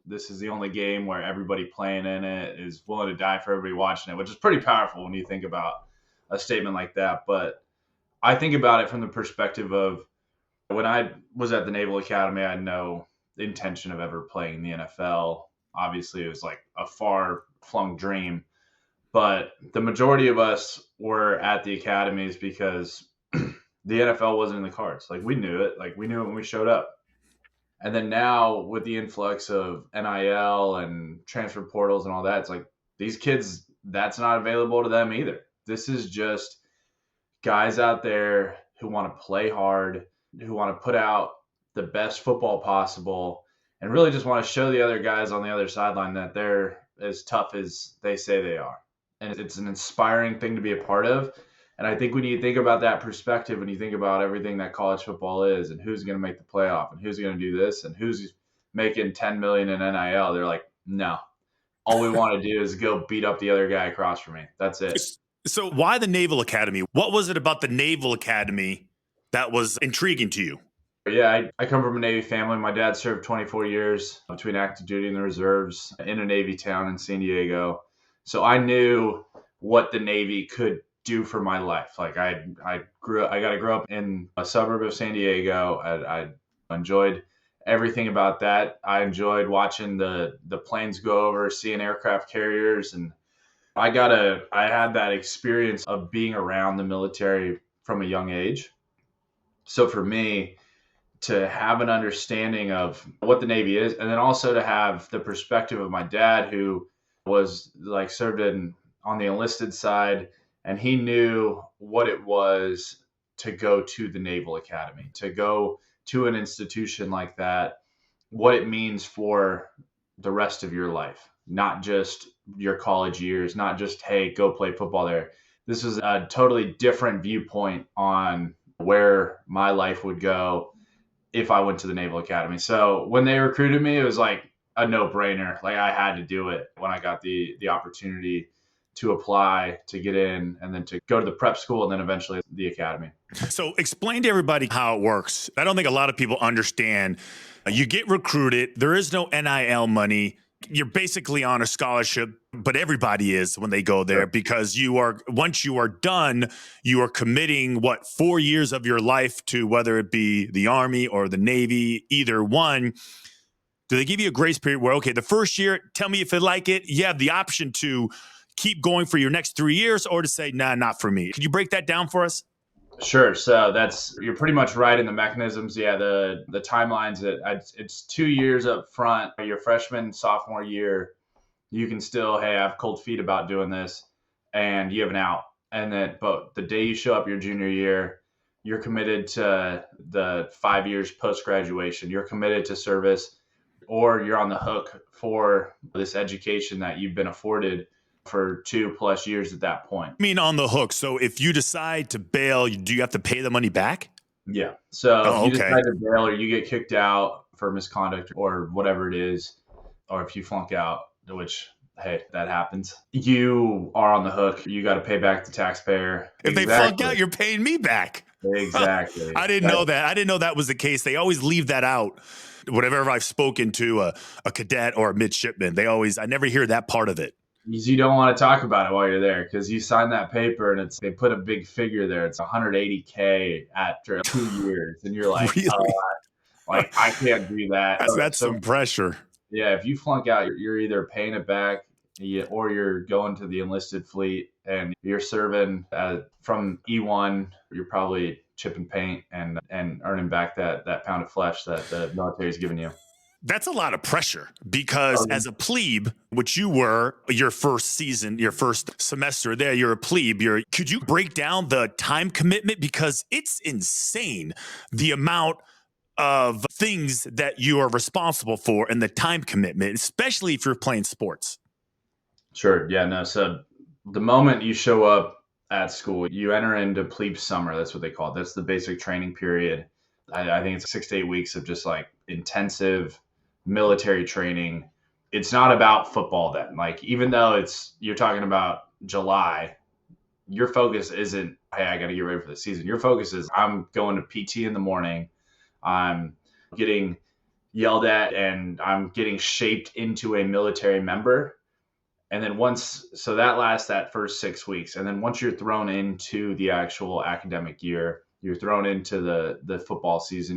this is the only game where everybody playing in it is willing to die for everybody watching it, which is pretty powerful when you think about a statement like that. But I think about it from the perspective of when I was at the Naval Academy, I had no intention of ever playing in the NFL. Obviously, it was like a far flung dream. But the majority of us were at the academies because the NFL wasn't in the cards. Like we knew it. Like we knew it when we showed up. And then now with the influx of NIL and transfer portals and all that, it's like these kids, that's not available to them either. This is just guys out there who want to play hard, who want to put out the best football possible, and really just want to show the other guys on the other sideline that they're as tough as they say they are. And it's an inspiring thing to be a part of. And I think when you think about that perspective, when you think about everything that college football is and who's going to make the playoff and who's going to do this and who's making 10 million in NIL, they're like, no, all we want to do is go beat up the other guy across from me. That's it. So why the Naval Academy? What was it about the Naval Academy that was intriguing to you? Yeah, I come from a Navy family. My dad served 24 years between active duty and the reserves in a Navy town in San Diego. So I knew what the Navy could do for my life. Like I got to grow up in a suburb of San Diego. I enjoyed everything about that. I enjoyed watching the planes go over, seeing aircraft carriers, and I had that experience of being around the military from a young age. So for me to have an understanding of what the Navy is, and then also to have the perspective of my dad who was like served on the enlisted side, and he knew what it was to go to the Naval Academy, to go to an institution like that, what it means for the rest of your life, not just your college years, not just, hey, go play football there. This was a totally different viewpoint on where my life would go if I went to the Naval Academy. So when they recruited me, it was like a no-brainer. Like I had to do it when I got the opportunity to apply, to get in, and then to go to the prep school, and then eventually the academy. So explain to everybody how it works. I don't think a lot of people understand. You get recruited. There is no NIL money. You're basically on a scholarship, but everybody is when they go there, because once you are done, you are committing 4 years of your life to whether it be the Army or the Navy, either one. Do they give you a grace period where, okay, the first year, tell me if you like it. You have the option to keep going for your next 3 years or to say, nah, not for me. Can you break that down for us? Sure. So you're pretty much right in the mechanisms. Yeah, the timelines, it's 2 years up front. Your freshman, sophomore year, you can still, hey, I have cold feet about doing this, and you have an out. And then, but the day you show up your junior year, you're committed to the 5 years post-graduation. You're committed to service, or you're on the hook for this education that you've been afforded for 2+ years at that point. I mean, on the hook. So if you decide to bail, do you have to pay the money back? Yeah. So if you decide to bail or you get kicked out for misconduct or whatever it is, or if you flunk out, which, hey, that happens, you are on the hook. You got to pay back the taxpayer. If they flunk out, you're paying me back. Exactly. I didn't know that. I didn't know that was the case. They always leave that out. Whenever I've spoken to a cadet or a midshipman, I never hear that part of it. You don't want to talk about it while you're there because you sign that paper and they put a big figure there. It's $180K after 2 years, and you're like, really? Like I can't do that. That's some pressure. Yeah, if you flunk out, you're either paying it back, or you're going to the enlisted fleet and you're serving from E1. You're probably chipping paint and earning back that pound of flesh that the military's given you. That's a lot of pressure because as a plebe, which you were your first season, your first semester there, you're a plebe. Could you break down the time commitment? Because it's insane, the amount of things that you are responsible for and the time commitment, especially if you're playing sports. Sure. Yeah, no. So the moment you show up at school, you enter into plebe summer. That's what they call it. That's the basic training period. I think it's 6 to 8 weeks of just like intensive military training. It's not about football then. Like, even though you're talking about July, your focus isn't, hey, I got to get ready for the season. Your focus is, I'm going to PT in the morning. I'm getting, yelled at, and I'm getting shaped into a military member. And then so that lasts that first 6 weeks. And then once you're thrown into the actual academic year, you're thrown into the football season.